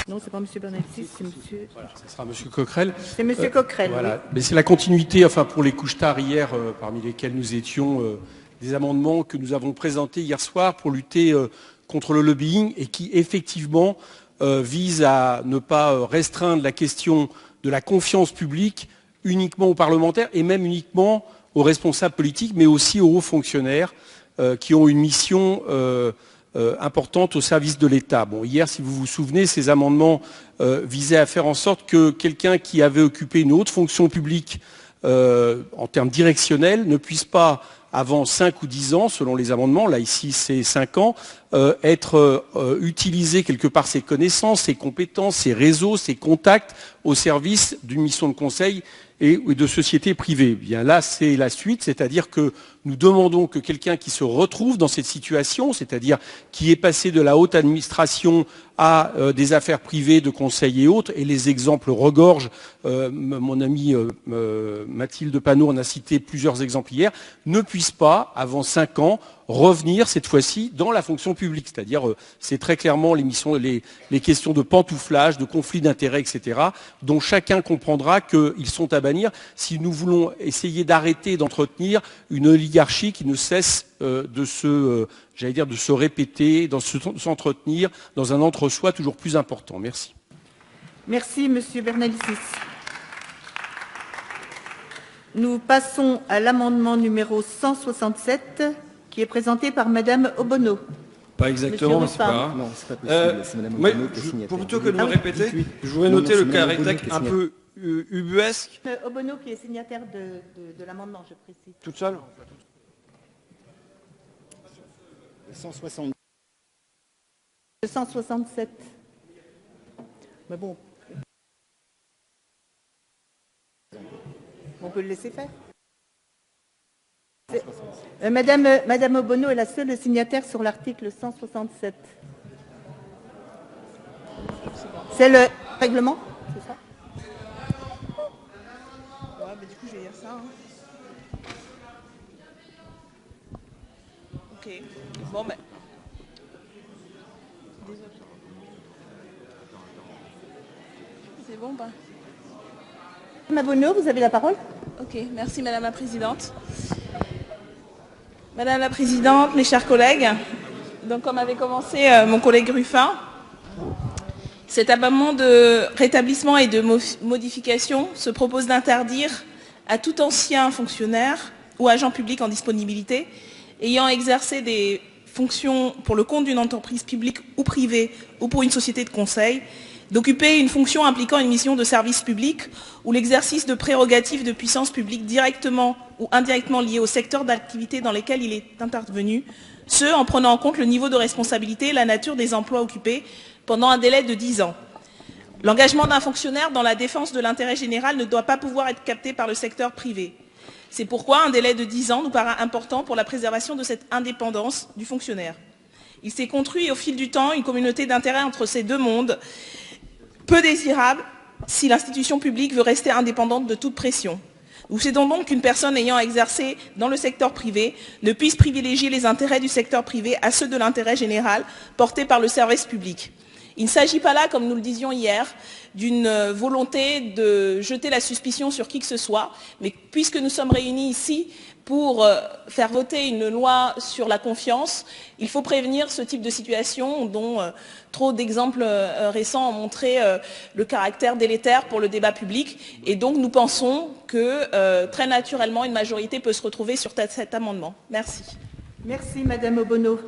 Non, c'est pas M. Bernalicis, c'est M. Voilà, ce sera M. Coquerel. C'est M. Coquerel. Voilà. Oui. Mais c'est la continuité, enfin pour les couches-tard hier, parmi lesquels nous étions, des amendements que nous avons présentés hier soir pour lutter contre le lobbying et qui effectivement visent à ne pas restreindre la question de la confiance publique uniquement aux parlementaires et même uniquement aux responsables politiques, mais aussi aux hauts fonctionnaires qui ont une mission importante au service de l'État. Bon, hier, si vous vous souvenez, ces amendements visaient à faire en sorte que quelqu'un qui avait occupé une haute fonction publique en termes directionnels ne puisse pas, avant 5 ou 10 ans, selon les amendements, là ici c'est 5 ans, être utilisé quelque part ses connaissances, ses compétences, ses réseaux, ses contacts au service d'une mission de conseil et de société privée. Bien là, c'est la suite, c'est-à-dire que nous demandons que quelqu'un qui se retrouve dans cette situation, c'est-à-dire qui est passé de la haute administration à des affaires privées, de conseil et autres, et les exemples regorgent, mon amie Mathilde Panot en a cité plusieurs exemples hier, ne puisse pas, avant 5 ans, revenir cette fois-ci dans la fonction publique. C'est-à-dire, c'est très clairement les questions de pantouflage, de conflit d'intérêts, etc., dont chacun comprendra qu'ils sont à bannir si nous voulons essayer d'arrêter d'entretenir une oligarchie qui ne cesse de se répéter, de s'entretenir dans un entre-soi toujours plus important. Merci. Merci, M. Bernalicis. Nous passons à l'amendement numéro 167, qui est présenté par Mme Obono. Pas exactement, mais c'est pas grave. Non, c'est pas possible. C'est Mme Obono qui est signataire. Plutôt que de me répéter, je voudrais noter le caractère un peu ubuesque. Obono qui est signataire de l'amendement, je précise. Toute seule 160. 167. Mais bon. On peut le laisser faire. Madame Obono est la seule signataire sur l'article 167. C'est le règlement, c'est ça? Ouais, mais du coup, je vais dire ça. Hein. Ok. Bon, ben. C'est bon, bah. Madame Obono, vous avez la parole. Ok, merci Madame la Présidente. Madame la Présidente, mes chers collègues, donc comme avait commencé mon collègue Ruffin, cet amendement de rétablissement et de modification se propose d'interdire à tout ancien fonctionnaire ou agent public en disponibilité ayant exercé des fonctions pour le compte d'une entreprise publique ou privée ou pour une société de conseil d'occuper une fonction impliquant une mission de service public ou l'exercice de prérogatives de puissance publique directement ou indirectement liées au secteur d'activité dans lesquels il est intervenu, ce en prenant en compte le niveau de responsabilité et la nature des emplois occupés pendant un délai de 10 ans. L'engagement d'un fonctionnaire dans la défense de l'intérêt général ne doit pas pouvoir être capté par le secteur privé. C'est pourquoi un délai de 10 ans nous paraît important pour la préservation de cette indépendance du fonctionnaire. Il s'est construit au fil du temps une communauté d'intérêt entre ces deux mondes, peu désirable si l'institution publique veut rester indépendante de toute pression. Nous souhaitons donc qu'une personne ayant exercé dans le secteur privé ne puisse privilégier les intérêts du secteur privé à ceux de l'intérêt général porté par le service public. Il ne s'agit pas là, comme nous le disions hier, d'une volonté de jeter la suspicion sur qui que ce soit, mais puisque nous sommes réunis ici pour faire voter une loi sur la confiance, il faut prévenir ce type de situation dont trop d'exemples récents ont montré le caractère délétère pour le débat public. Et donc nous pensons que très naturellement une majorité peut se retrouver sur cet amendement. Merci. Merci Madame Obono.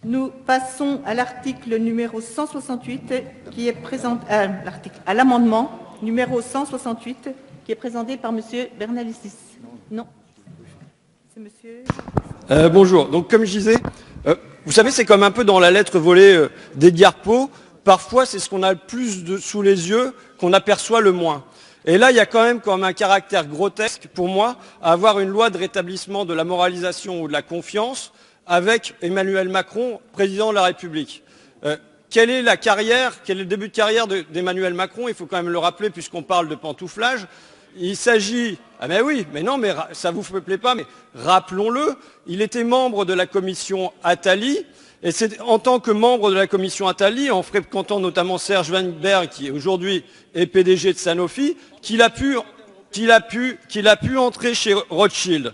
Nous passons à l'article numéro 168 qui est présenté à l'amendement numéro 168 qui est présenté par Monsieur Bernalicis. Non. C'est monsieur. Bonjour. Donc comme je disais, vous savez, c'est comme un peu dans la lettre volée d'Edgar Poe. Parfois, c'est ce qu'on a le plus sous les yeux qu'on aperçoit le moins. Et là, il y a quand même comme un caractère grotesque pour moi à avoir une loi de rétablissement de la moralisation ou de la confiance avec Emmanuel Macron, président de la République. Quelle est le début de carrière d'Emmanuel Macron? Il faut quand même le rappeler puisqu'on parle de pantouflage. Il s'agit... Ah mais oui, mais non, mais ça vous plaît pas, mais rappelons-le, il était membre de la commission Attali Et c'est en tant que membre de la commission Attali, en fréquentant notamment Serge Weinberg, qui aujourd'hui est PDG de Sanofi, qu'il a pu entrer chez Rothschild.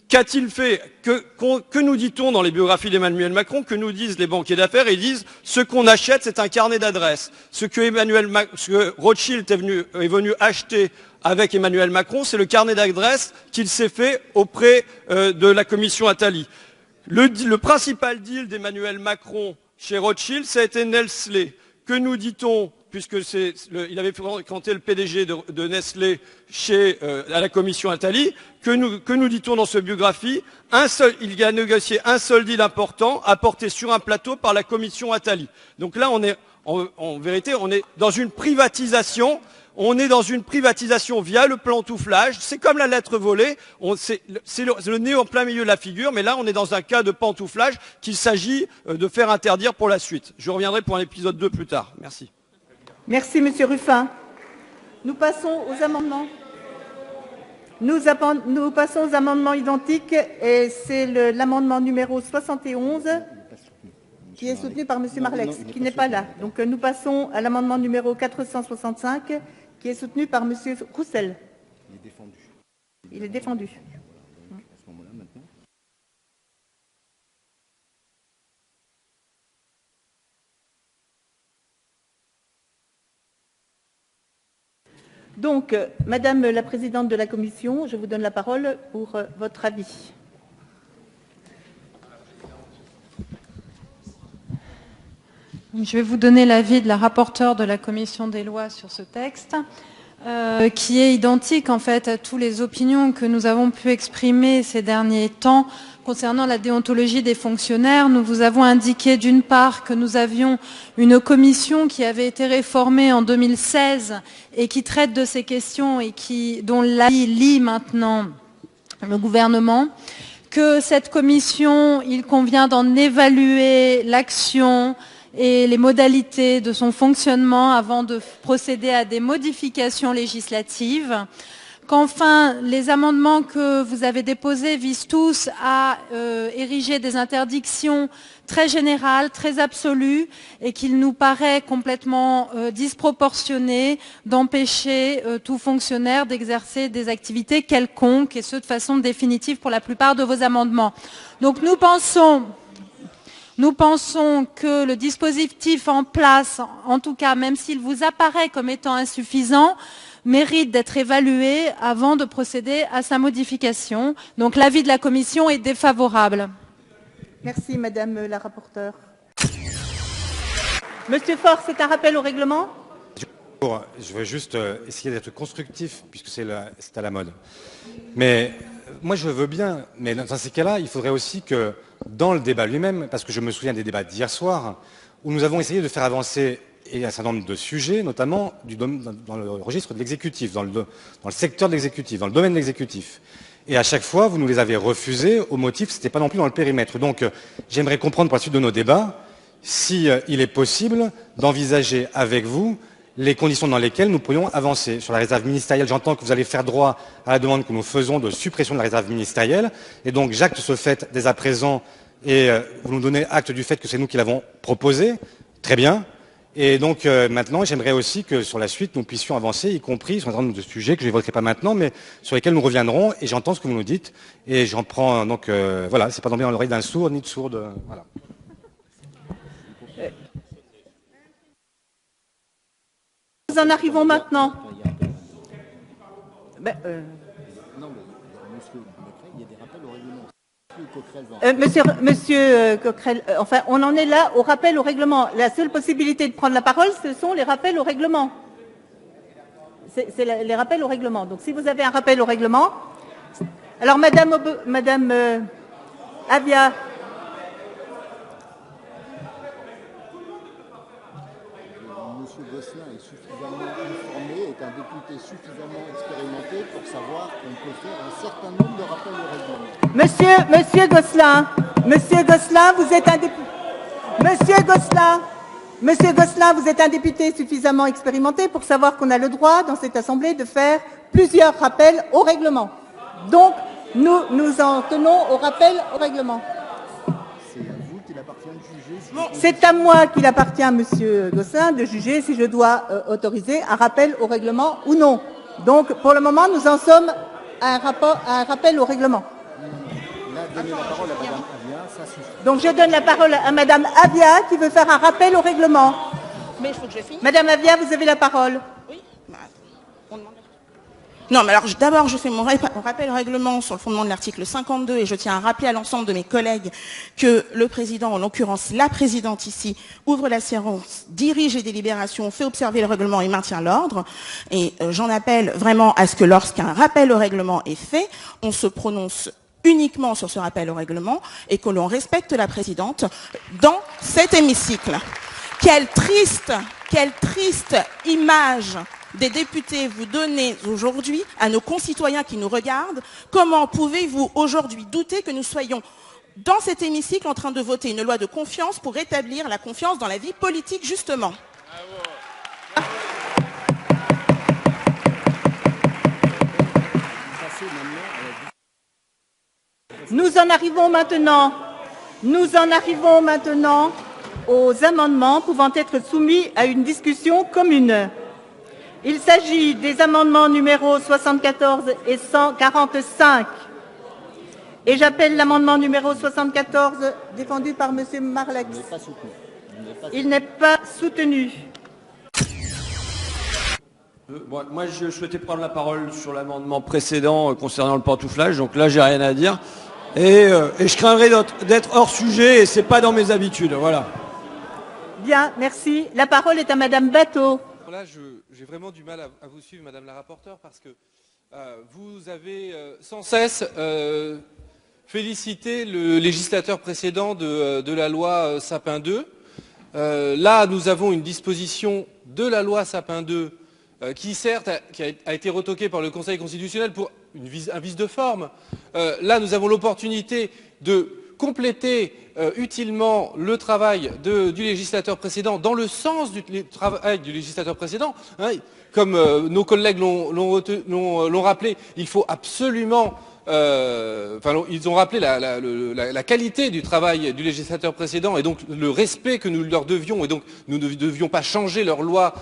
Qu'a-t-il fait? Que nous dit-on dans les biographies d'Emmanuel Macron? Que nous disent les banquiers d'affaires? Ils disent ce qu'on achète, c'est un carnet d'adresses. Ce que Rothschild est venu acheter avec Emmanuel Macron, c'est le carnet d'adresses qu'il s'est fait auprès de la commission Attali. Le principal deal d'Emmanuel Macron chez Rothschild, ça a été Nestlé. Que nous dit-on, puisque il avait fréquenté le PDG de Nestlé à la commission Attali, que nous dit-on dans ce biographie? Il a négocié un seul deal important, apporté sur un plateau par la commission Attali. Donc là, en vérité, on est dans une privatisation. On est dans une privatisation via le pantouflage. C'est comme la lettre volée. C'est le nez en plein milieu de la figure. Mais là, on est dans un cas de pantouflage qu'il s'agit de faire interdire pour la suite. Je reviendrai pour un épisode 2 plus tard. Merci. Merci, Monsieur Ruffin. Nous passons aux amendements. Nous passons aux amendements identiques. Et c'est l'amendement numéro 71 qui est soutenu par Monsieur Marlex, qui n'est pas là. Donc nous passons à l'amendement numéro 465, qui est soutenu par Monsieur Roussel. Il est défendu. Il est défendu. À ce moment-là, maintenant. Donc, Madame la Présidente de la Commission, je vous donne la parole pour votre avis. Je vais vous donner l'avis de la rapporteure de la Commission des lois sur ce texte, qui est identique en fait à toutes les opinions que nous avons pu exprimer ces derniers temps concernant la déontologie des fonctionnaires. Nous vous avons indiqué d'une part que nous avions une commission qui avait été réformée en 2016 et qui traite de ces questions et dont l'avis lie maintenant le gouvernement, que cette commission, il convient d'en évaluer l'action et les modalités de son fonctionnement avant de procéder à des modifications législatives, qu'enfin les amendements que vous avez déposés visent tous à ériger des interdictions très générales, très absolues, et qu'il nous paraît complètement disproportionné d'empêcher tout fonctionnaire d'exercer des activités quelconques, et ce de façon définitive pour la plupart de vos amendements. Donc nous pensons que le dispositif en place, en tout cas, même s'il vous apparaît comme étant insuffisant, mérite d'être évalué avant de procéder à sa modification. Donc l'avis de la Commission est défavorable. Merci, Madame la rapporteure. Monsieur Faure, c'est un rappel au règlement? Je veux juste essayer d'être constructif, puisque c'est à la mode. Mais moi, je veux bien, mais dans ces cas-là, il faudrait aussi que, dans le débat lui-même, parce que je me souviens des débats d'hier soir, où nous avons essayé de faire avancer un certain nombre de sujets, notamment dans le registre de l'exécutif, dans le secteur de l'exécutif, dans le domaine de l'exécutif. Et à chaque fois, vous nous les avez refusés au motif que ce n'était pas non plus dans le périmètre. Donc, j'aimerais comprendre pour la suite de nos débats s'il est possible d'envisager avec vous les conditions dans lesquelles nous pourrions avancer. Sur la réserve ministérielle, j'entends que vous allez faire droit à la demande que nous faisons de suppression de la réserve ministérielle. Et donc, j'acte ce fait dès à présent et vous nous donnez acte du fait que c'est nous qui l'avons proposé. Très bien. Et donc, maintenant, j'aimerais aussi que sur la suite, nous puissions avancer, y compris sur un certain nombre de sujets que je n'évoquerai pas maintenant, mais sur lesquels nous reviendrons. Et j'entends ce que vous nous dites. Et j'en prends, donc, voilà, c'est pas tombé dans l'oreille d'un sourd ni de sourde. Voilà. Nous en arrivons maintenant. Monsieur Coquerel, enfin, on en est là au rappel au règlement. La seule possibilité de prendre la parole, ce sont les rappels au règlement. C'est les rappels au règlement. Donc, si vous avez un rappel au règlement, alors Madame Avia. Monsieur Gosselin est suffisamment informé, est un député suffisamment expérimenté pour savoir qu'on peut faire un certain nombre de rappels au règlement. Monsieur Gosselin, vous êtes un député. Monsieur Gosselin, vous êtes un député suffisamment expérimenté pour savoir qu'on a le droit dans cette assemblée de faire plusieurs rappels au règlement. Donc, nous en tenons au rappel au règlement. C'est à vous qu'il appartient de C'est à moi qu'il appartient, Monsieur Gosselin, de juger si je dois autoriser un rappel au règlement ou non. Donc, pour le moment, nous en sommes à un rappel au règlement. Donc, je donne la parole à Madame Avia qui veut faire un rappel au règlement. Mais il faut que je finisse. Madame Avia, vous avez la parole. Oui. Non, mais alors d'abord, je fais mon rappel au règlement sur le fondement de l'article 52 et je tiens à rappeler à l'ensemble de mes collègues que le président, en l'occurrence la présidente ici, ouvre la séance, dirige les délibérations, fait observer le règlement et maintient l'ordre. Et j'en appelle vraiment à ce que lorsqu'un rappel au règlement est fait, on se prononce uniquement sur ce rappel au règlement et que l'on respecte la présidente dans cet hémicycle. Quelle triste image des députés vous donnez aujourd'hui à nos concitoyens qui nous regardent. Comment pouvez-vous aujourd'hui douter que nous soyons dans cet hémicycle en train de voter une loi de confiance pour rétablir la confiance dans la vie politique, justement? Nous en arrivons maintenant aux amendements pouvant être soumis à une discussion commune. Il s'agit des amendements numéros 74 et 145. Et j'appelle l'amendement numéro 74 défendu par Monsieur Marlex. Il n'est pas soutenu. Moi, je souhaitais prendre la parole sur l'amendement précédent concernant le pantouflage. Donc là, j'ai rien à dire. Et je craindrais d'être hors sujet et c'est pas dans mes habitudes. Voilà. Bien, merci. La parole est à Madame Bateau. Là, j'ai vraiment du mal à vous suivre, Madame la rapporteure, parce que vous avez sans cesse félicité le législateur précédent de la loi Sapin 2. Là, nous avons une disposition de la loi Sapin 2 qui, certes, a été retoquée par le Conseil constitutionnel pour un vice de forme. Là, nous avons l'opportunité de compléter utilement le travail du législateur précédent dans le sens du travail du législateur précédent. Hein, comme nos collègues l'ont rappelé, il faut absolument... ils ont rappelé la qualité du travail du législateur précédent et donc le respect que nous leur devions, et donc nous ne devions pas changer leur loi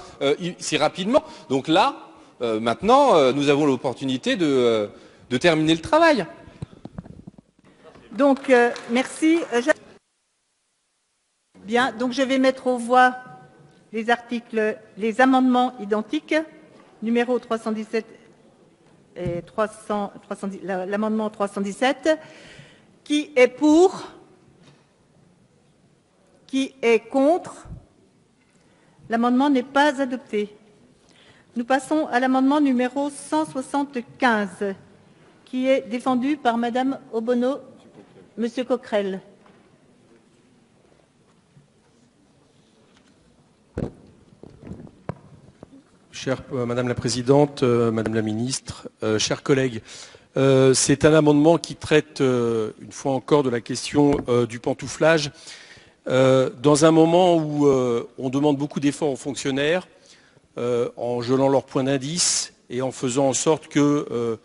si rapidement. Donc là, maintenant, nous avons l'opportunité de terminer le travail. Donc, merci. Bien, donc je vais mettre aux voix les amendements identiques, numéro 317 et l'amendement 317. Qui est pour? Qui est contre? L'amendement n'est pas adopté. Nous passons à l'amendement numéro 175, qui est défendu par Madame Obono. Monsieur Coquerel. Chère Madame la Présidente, Madame la Ministre, chers collègues, c'est un amendement qui traite une fois encore de la question du pantouflage dans un moment où on demande beaucoup d'efforts aux fonctionnaires en gelant leurs points d'indice et en faisant en sorte que,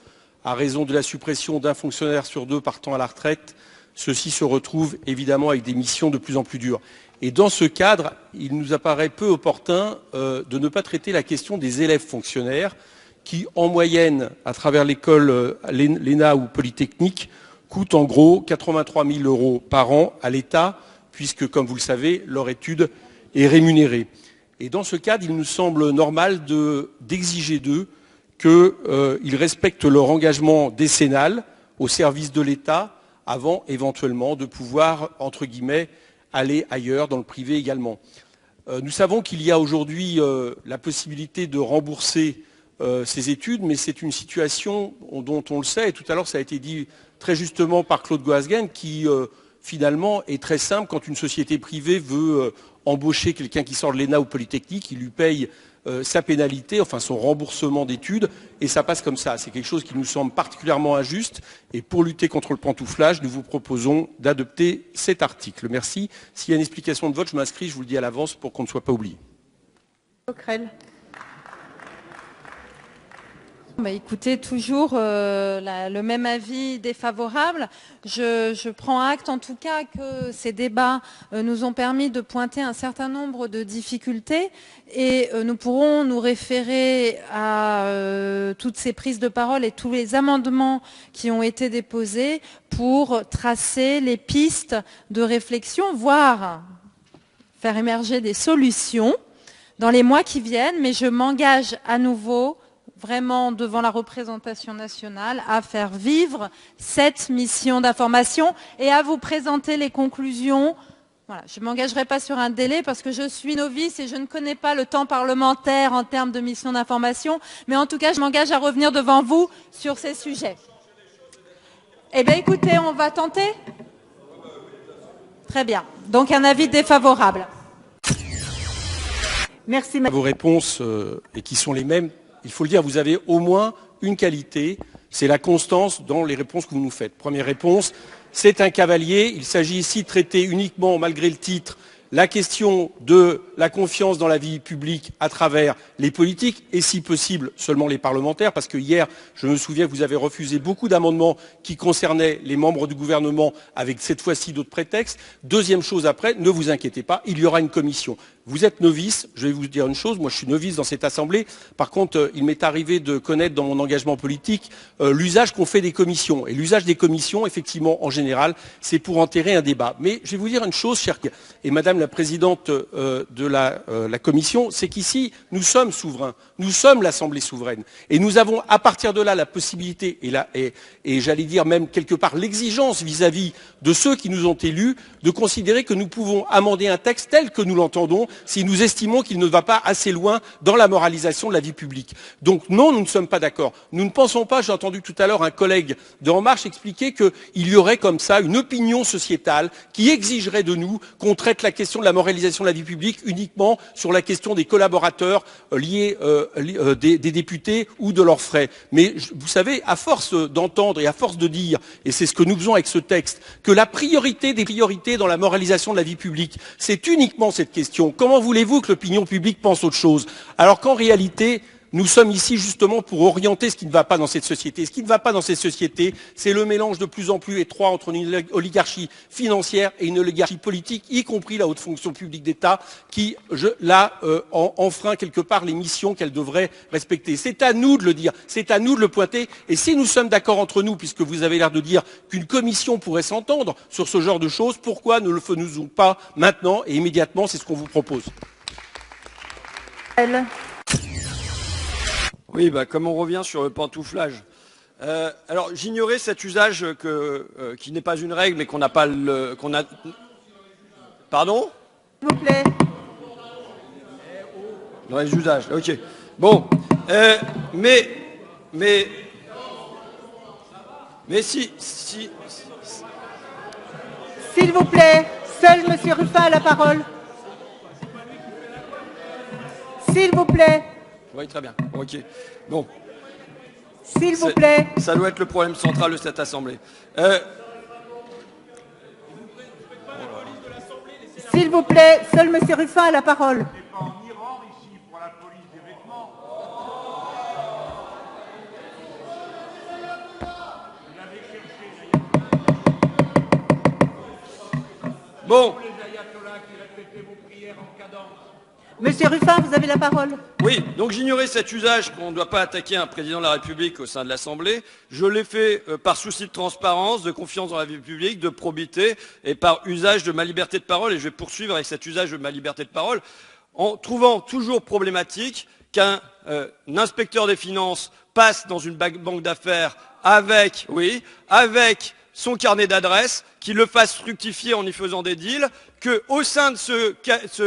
à raison de la suppression d'un fonctionnaire sur deux partant à la retraite, ceux-ci se retrouvent évidemment avec des missions de plus en plus dures. Et dans ce cadre, il nous apparaît peu opportun de ne pas traiter la question des élèves fonctionnaires qui, en moyenne, à travers l'école, l'ENA ou Polytechnique, coûtent en gros 83 000 € par an à l'État, puisque, comme vous le savez, leur étude est rémunérée. Et dans ce cadre, il nous semble normal d'exiger d'eux qu'ils respectent leur engagement décennal au service de l'État, avant éventuellement de pouvoir, entre guillemets, aller ailleurs, dans le privé également. Nous savons qu'il y a aujourd'hui la possibilité de rembourser ces études, mais c'est une situation dont on le sait, et tout à l'heure ça a été dit très justement par Claude Goasguen, qui finalement est très simple. Quand une société privée veut embaucher quelqu'un qui sort de l'ENA ou Polytechnique, il lui paye sa pénalité, enfin son remboursement d'études, et ça passe comme ça. C'est quelque chose qui nous semble particulièrement injuste, et pour lutter contre le pantouflage, nous vous proposons d'adopter cet article. Merci. S'il y a une explication de vote, je m'inscris, je vous le dis à l'avance pour qu'on ne soit pas oublié. Écoutez, toujours le même avis défavorable. Je prends acte en tout cas que ces débats nous ont permis de pointer un certain nombre de difficultés et nous pourrons nous référer à toutes ces prises de parole et tous les amendements qui ont été déposés pour tracer les pistes de réflexion, voire faire émerger des solutions dans les mois qui viennent. Mais je m'engage à nouveau vraiment devant la représentation nationale, à faire vivre cette mission d'information et à vous présenter les conclusions. Voilà, je ne m'engagerai pas sur un délai parce que je suis novice et je ne connais pas le temps parlementaire en termes de mission d'information, mais en tout cas, je m'engage à revenir devant vous sur ces sujets. Eh bien, écoutez, on va tenter ? Très bien. Donc, un avis défavorable. Merci. Vos réponses, et qui sont les mêmes, il faut le dire, vous avez au moins une qualité, c'est la constance dans les réponses que vous nous faites. Première réponse, c'est un cavalier. Il s'agit ici de traiter uniquement, malgré le titre, la question de la confiance dans la vie publique à travers les politiques et si possible seulement les parlementaires, parce que hier, je me souviens que vous avez refusé beaucoup d'amendements qui concernaient les membres du gouvernement avec cette fois-ci d'autres prétextes. Deuxième chose après, ne vous inquiétez pas, il y aura une commission. Vous êtes novice, je vais vous dire une chose, moi je suis novice dans cette assemblée, par contre il m'est arrivé de connaître dans mon engagement politique l'usage qu'on fait des commissions. Et l'usage des commissions, effectivement, en général, c'est pour enterrer un débat. Mais je vais vous dire une chose, chère et Madame la Présidente de la Commission, c'est qu'ici, nous sommes souverains, nous sommes l'Assemblée souveraine. Et nous avons à partir de là la possibilité, et j'allais dire même quelque part l'exigence vis-à-vis de ceux qui nous ont élus, de considérer que nous pouvons amender un texte tel que nous l'entendons, si nous estimons qu'il ne va pas assez loin dans la moralisation de la vie publique. Donc non, nous ne sommes pas d'accord. Nous ne pensons pas, j'ai entendu tout à l'heure un collègue de En Marche expliquer qu'il y aurait comme ça une opinion sociétale qui exigerait de nous qu'on traite la question de la moralisation de la vie publique uniquement sur la question des collaborateurs liés des députés ou de leurs frais. Mais vous savez, à force d'entendre et à force de dire, et c'est ce que nous faisons avec ce texte, que la priorité des priorités dans la moralisation de la vie publique, c'est uniquement cette question. Comment voulez-vous que l'opinion publique pense autre chose? Alors qu'en réalité, nous sommes ici justement pour orienter ce qui ne va pas dans cette société. Ce qui ne va pas dans cette société, c'est le mélange de plus en plus étroit entre une oligarchie financière et une oligarchie politique, y compris la haute fonction publique d'État, qui, enfreint quelque part les missions qu'elle devrait respecter. C'est à nous de le dire, c'est à nous de le pointer. Et si nous sommes d'accord entre nous, puisque vous avez l'air de dire qu'une commission pourrait s'entendre sur ce genre de choses, pourquoi ne le faisons pas maintenant et immédiatement? C'est ce qu'on vous propose. Oui, comme on revient sur le pantouflage. Alors, j'ignorais cet usage qui n'est pas une règle, mais qu'on n'a pas le... Pardon? S'il vous plaît. Dans les usages, ok. Bon, mais si... S'il vous plaît, seul Monsieur Ruffin a la parole. S'il vous plaît. Oui, très bien, ok. Bon. S'il vous plaît. Ça doit être le problème central de cette Assemblée. S'il vous plaît, seul Monsieur Ruffin a la parole. Bon. Monsieur Ruffin, vous avez la parole. Oui, donc j'ignorais cet usage qu'on ne doit pas attaquer un président de la République au sein de l'Assemblée. Je l'ai fait par souci de transparence, de confiance dans la vie publique, de probité et par usage de ma liberté de parole. Et je vais poursuivre avec cet usage de ma liberté de parole en trouvant toujours problématique qu'un inspecteur des finances passe dans une banque d'affaires avec son carnet d'adresses, qu'il le fasse fructifier en y faisant des deals, qu'au sein de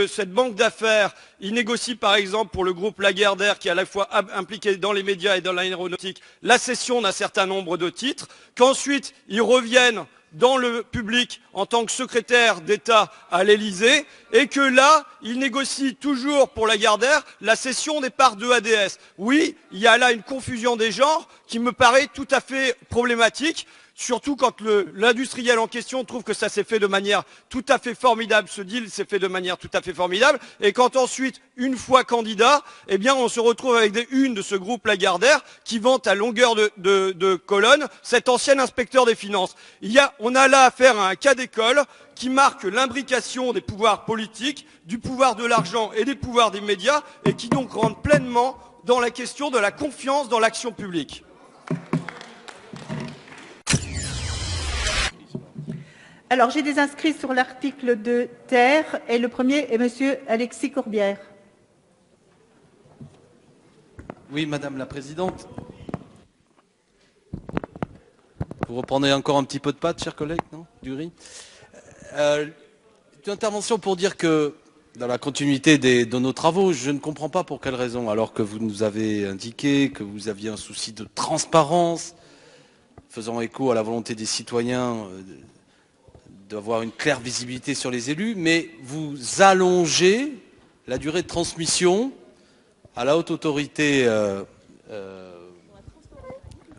cette banque d'affaires, il négocie par exemple pour le groupe Lagardère, qui est à la fois impliqué dans les médias et dans l'aéronautique, la cession d'un certain nombre de titres, qu'ensuite ils reviennent dans le public en tant que secrétaire d'État à l'Élysée, et que là, il négocie toujours pour Lagardère la cession des parts de ADS. Oui, il y a là une confusion des genres qui me paraît tout à fait problématique. surtout quand l'industriel en question trouve que ça s'est fait de manière tout à fait formidable, ce deal s'est fait de manière tout à fait formidable, et quand ensuite, une fois candidat, eh bien on se retrouve avec des unes de ce groupe Lagardère qui vante à longueur de colonne cet ancien inspecteur des finances. On a là affaire à un cas d'école qui marque l'imbrication des pouvoirs politiques, du pouvoir de l'argent et des pouvoirs des médias, et qui donc rentre pleinement dans la question de la confiance dans l'action publique. Alors, j'ai des inscrits sur l'article 2 ter, et le premier est Monsieur Alexis Corbière. Oui, Madame la Présidente. Vous reprendrez encore un petit peu de pâte, chers collègues, non? Du riz. Une intervention pour dire que, dans la continuité de nos travaux, je ne comprends pas pour quelle raison, alors que vous nous avez indiqué que vous aviez un souci de transparence, faisant écho à la volonté des citoyens d'avoir une claire visibilité sur les élus, mais vous allongez la durée de transmission à la haute autorité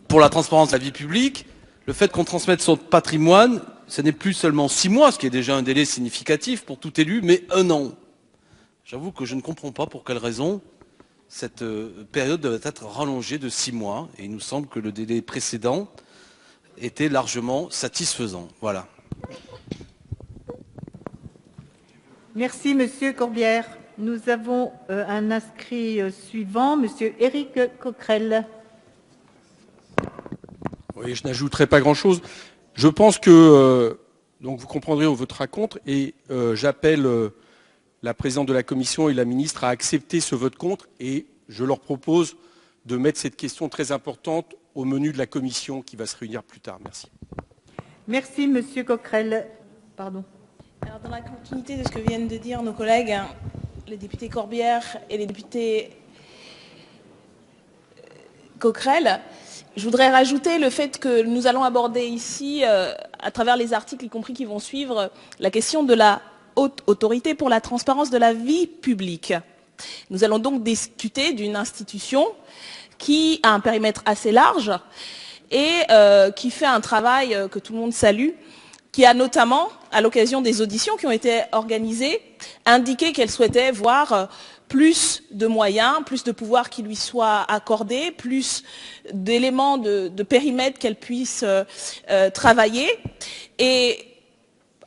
pour la transparence de la vie publique. Le fait qu'on transmette son patrimoine, ce n'est plus seulement 6 mois, ce qui est déjà un délai significatif pour tout élu, mais 1 an. J'avoue que je ne comprends pas pour quelle raison cette période doit être rallongée de 6 mois, et il nous semble que le délai précédent était largement satisfaisant. Voilà. Merci, Monsieur Corbière. Nous avons un inscrit suivant, Monsieur Éric Coquerel. Oui, je n'ajouterai pas grand-chose. Je pense que, donc vous comprendrez, on votera contre, et j'appelle la présidente de la Commission et la ministre à accepter ce vote contre, et je leur propose de mettre cette question très importante au menu de la Commission qui va se réunir plus tard. Merci. Merci, Monsieur Coquerel. Pardon. Alors, dans la continuité de ce que viennent de dire nos collègues, les députés Corbière et les députés Coquerel, je voudrais rajouter le fait que nous allons aborder ici, à travers les articles y compris qui vont suivre, la question de la haute autorité pour la transparence de la vie publique. Nous allons donc discuter d'une institution qui a un périmètre assez large et qui fait un travail que tout le monde salue, qui a notamment, à l'occasion des auditions qui ont été organisées, indiqué qu'elle souhaitait voir plus de moyens, plus de pouvoirs qui lui soient accordés, plus d'éléments de périmètre qu'elle puisse travailler. Et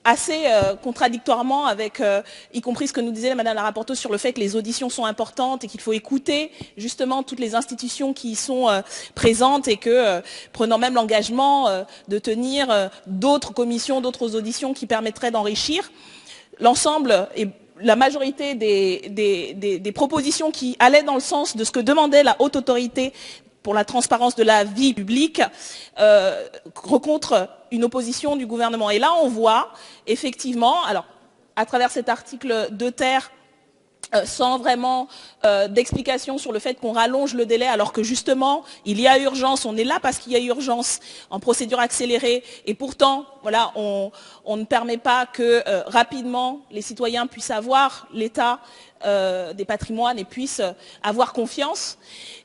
assez contradictoirement avec, y compris ce que nous disait Madame la rapporteure sur le fait que les auditions sont importantes et qu'il faut écouter justement toutes les institutions qui y sont présentes, et que, prenant même l'engagement de tenir d'autres commissions, d'autres auditions qui permettraient d'enrichir l'ensemble et la majorité des propositions qui allaient dans le sens de ce que demandait la haute autorité pour la transparence de la vie publique, rencontre une opposition du gouvernement. Et là, on voit effectivement, alors à travers cet article 2 ter, sans vraiment d'explication sur le fait qu'on rallonge le délai, alors que justement il y a urgence, on est là parce qu'il y a urgence en procédure accélérée, et pourtant voilà, on ne permet pas que rapidement les citoyens puissent avoir l'état des patrimoines et puissent avoir confiance,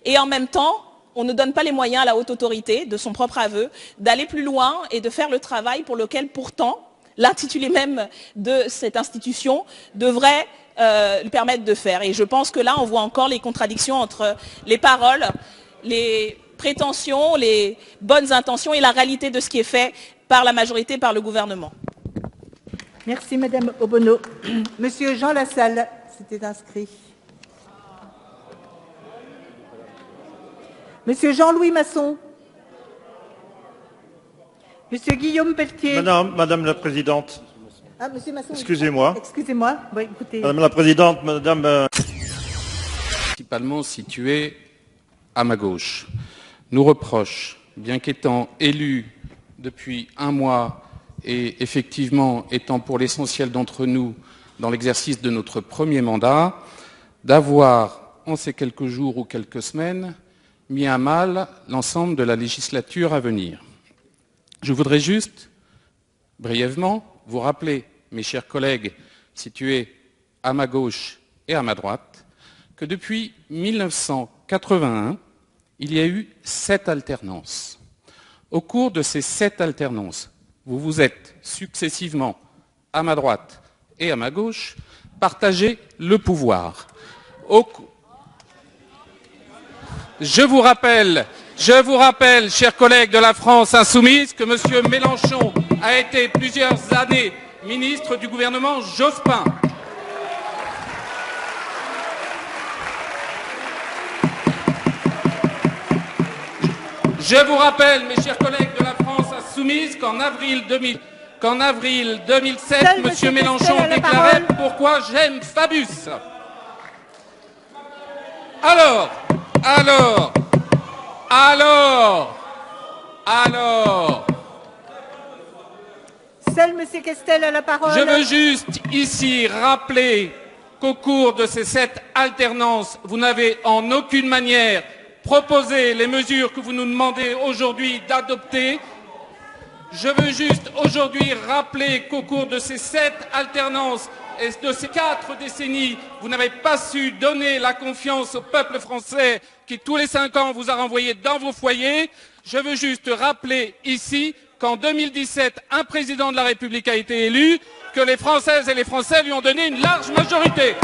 et en même temps on ne donne pas les moyens à la haute autorité, de son propre aveu, d'aller plus loin et de faire le travail pour lequel pourtant l'intitulé même de cette institution devrait lui permettre de faire. Et je pense que là, on voit encore les contradictions entre les paroles, les prétentions, les bonnes intentions et la réalité de ce qui est fait par la majorité, par le gouvernement. Merci, Madame Obono. Monsieur Jean Lassalle s'était inscrit. Monsieur Jean-Louis Masson. Monsieur Guillaume Pelletier. Madame la Présidente. Ah, Monsieur Masson. Excusez-moi. Excusez-moi. Oui, écoutez. Madame la Présidente, Madame... Principalement situé à ma gauche, nous reproche, bien qu'étant élus depuis 1 mois et effectivement étant pour l'essentiel d'entre nous dans l'exercice de notre premier mandat, d'avoir, en ces quelques jours ou quelques semaines, mis à mal l'ensemble de la législature à venir. Je voudrais juste, brièvement, vous rappeler, mes chers collègues situés à ma gauche et à ma droite, que depuis 1981, il y a eu 7 alternances. Au cours de ces 7 alternances, vous vous êtes successivement, à ma droite et à ma gauche, partagé le pouvoir. Je vous rappelle, chers collègues de la France insoumise, que M. Mélenchon a été plusieurs années ministre du gouvernement Jospin. Je vous rappelle, mes chers collègues de la France insoumise, qu'en avril 2007, M. Mélenchon déclarait « Pourquoi j'aime Fabius ». Alors, seul M. Questel a la parole. Je veux juste ici rappeler qu'au cours de ces 7 alternances, vous n'avez en aucune manière proposé les mesures que vous nous demandez aujourd'hui d'adopter. Je veux juste aujourd'hui rappeler qu'au cours de ces 7 alternances et de ces 4 décennies, vous n'avez pas su donner la confiance au peuple français qui, tous les 5 ans, vous a renvoyé dans vos foyers. Je veux juste rappeler ici qu'en 2017, un président de la République a été élu, que les Françaises et les Français lui ont donné une large majorité.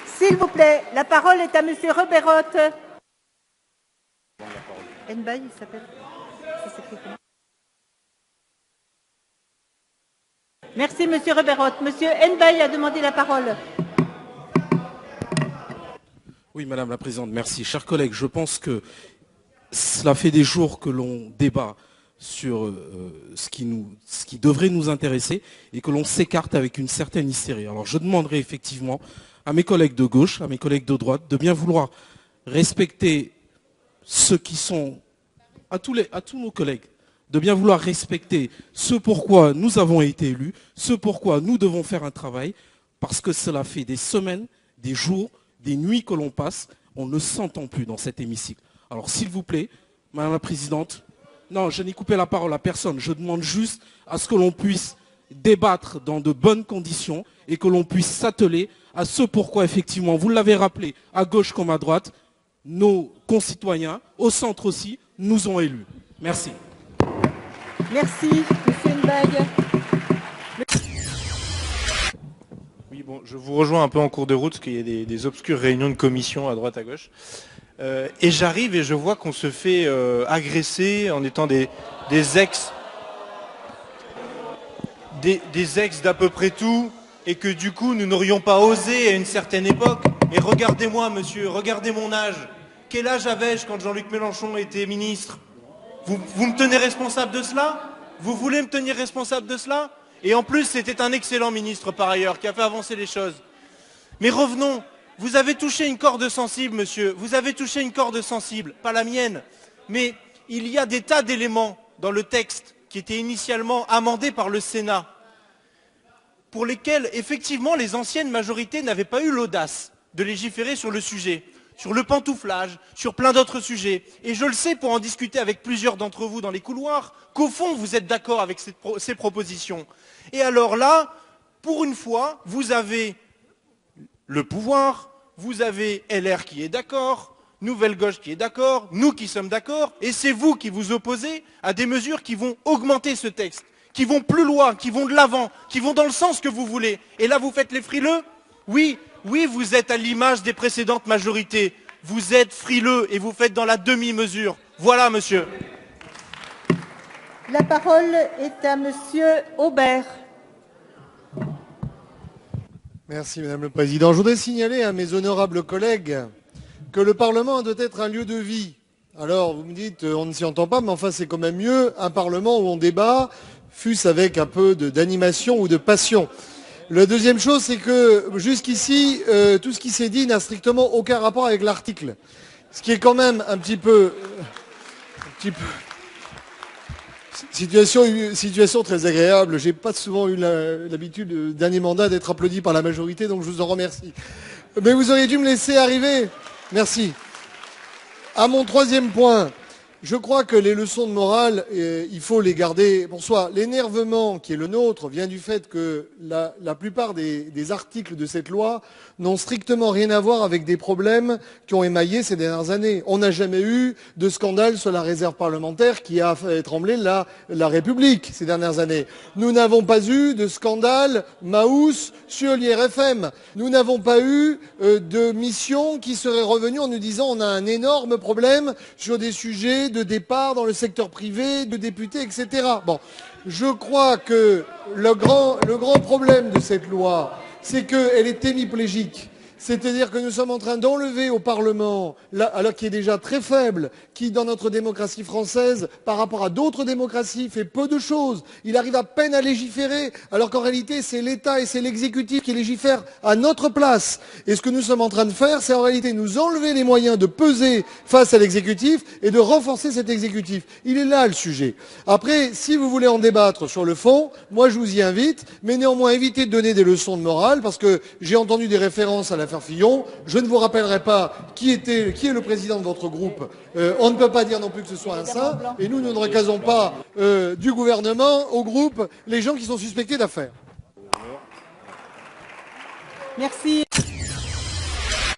S'il vous plaît, la parole est à M. Reberotte. Nbaye, il s'appelle. Ça s'écrit comment? Merci, M. Reberotte. M. Nbaye a demandé la parole. Oui, Madame la Présidente, merci. Chers collègues, je pense que cela fait des jours que l'on débat sur ce qui devrait nous intéresser et que l'on s'écarte avec une certaine hystérie. Alors je demanderai effectivement à mes collègues de gauche, à mes collègues de droite, de bien vouloir respecter ceux qui sont, à tous nos collègues, de bien vouloir respecter ce pourquoi nous avons été élus, ce pourquoi nous devons faire un travail, parce que cela fait des semaines, des jours, des nuits que l'on passe, on ne s'entend plus dans cet hémicycle. Alors s'il vous plaît, Madame la Présidente, non, je n'ai coupé la parole à personne, je demande juste à ce que l'on puisse débattre dans de bonnes conditions et que l'on puisse s'atteler à ce pourquoi, effectivement, vous l'avez rappelé, à gauche comme à droite, nos concitoyens, au centre aussi, nous ont élus. Merci. Merci, M. Nbaye. Oui, bon, je vous rejoins un peu en cours de route, parce qu'il y a des obscures réunions de commission à droite, à gauche. Et j'arrive et je vois qu'on se fait agresser en étant des ex d'à peu près tout, et que du coup nous n'aurions pas osé à une certaine époque. Et regardez-moi, monsieur, regardez mon âge. Quel âge avais-je quand Jean-Luc Mélenchon était ministre? Vous me tenez responsable de cela? Vous voulez me tenir responsable de cela? Et en plus, c'était un excellent ministre par ailleurs, qui a fait avancer les choses. Mais revenons. Vous avez touché une corde sensible, monsieur. Vous avez touché une corde sensible, pas la mienne. Mais il y a des tas d'éléments dans le texte qui étaient initialement amendés par le Sénat, pour lesquels, effectivement, les anciennes majorités n'avaient pas eu l'audace de légiférer sur le sujet, sur le pantouflage, sur plein d'autres sujets. Et je le sais, pour en discuter avec plusieurs d'entre vous dans les couloirs, qu'au fond, vous êtes d'accord avec ces propositions. Et alors là, pour une fois, vous avez le pouvoir, vous avez LR qui est d'accord, Nouvelle Gauche qui est d'accord, nous qui sommes d'accord, et c'est vous qui vous opposez à des mesures qui vont augmenter ce texte, qui vont plus loin, qui vont de l'avant, qui vont dans le sens que vous voulez. Et là, vous faites les frileux? Oui, vous êtes à l'image des précédentes majorités. Vous êtes frileux et vous faites dans la demi-mesure. Voilà, monsieur. La parole est à monsieur Aubert. Merci, Madame le Président. Je voudrais signaler à mes honorables collègues que le Parlement doit être un lieu de vie. Alors, vous me dites, on ne s'y entend pas, mais enfin, c'est quand même mieux un Parlement où on débat, fût-ce avec un peu d'animation ou de passion. La deuxième chose, c'est que jusqu'ici, tout ce qui s'est dit n'a strictement aucun rapport avec l'article. Ce qui est quand même un petit peu situation très agréable. J'ai pas souvent eu l'habitude, dernier mandat, d'être applaudi par la majorité, donc je vous en remercie. Mais vous auriez dû me laisser arriver. Merci. À mon troisième point, Je crois que les leçons de morale, il faut les garder pour soi. L'énervement qui est le nôtre vient du fait que la plupart des articles de cette loi n'ont strictement rien à voir avec des problèmes qui ont émaillé ces dernières années. On n'a jamais eu de scandale sur la réserve parlementaire qui a fait trembler la République ces dernières années. Nous n'avons pas eu de scandale Maús sur l'IRFM. Nous n'avons pas eu de mission qui serait revenue en nous disant on a un énorme problème sur des sujets de départ dans le secteur privé, de députés, etc. Bon, je crois que le grand problème de cette loi, c'est qu'elle est hémiplégique. C'est-à-dire que nous sommes en train d'enlever au Parlement, alors qui est déjà très faible, qui dans notre démocratie française, par rapport à d'autres démocraties, fait peu de choses. Il arrive à peine à légiférer, alors qu'en réalité c'est l'État et c'est l'exécutif qui légifèrent à notre place. Et ce que nous sommes en train de faire, c'est en réalité nous enlever les moyens de peser face à l'exécutif et de renforcer cet exécutif. Il est là le sujet. Après, si vous voulez en débattre sur le fond, moi je vous y invite, mais néanmoins évitez de donner des leçons de morale, parce que j'ai entendu des références à l'affaire Fillon. Je ne vous rappellerai pas qui est le président de votre groupe. On ne peut pas dire non plus que ce soit un saint. Et nous ne recasons pas du gouvernement au groupe les gens qui sont suspectés d'affaires. Merci.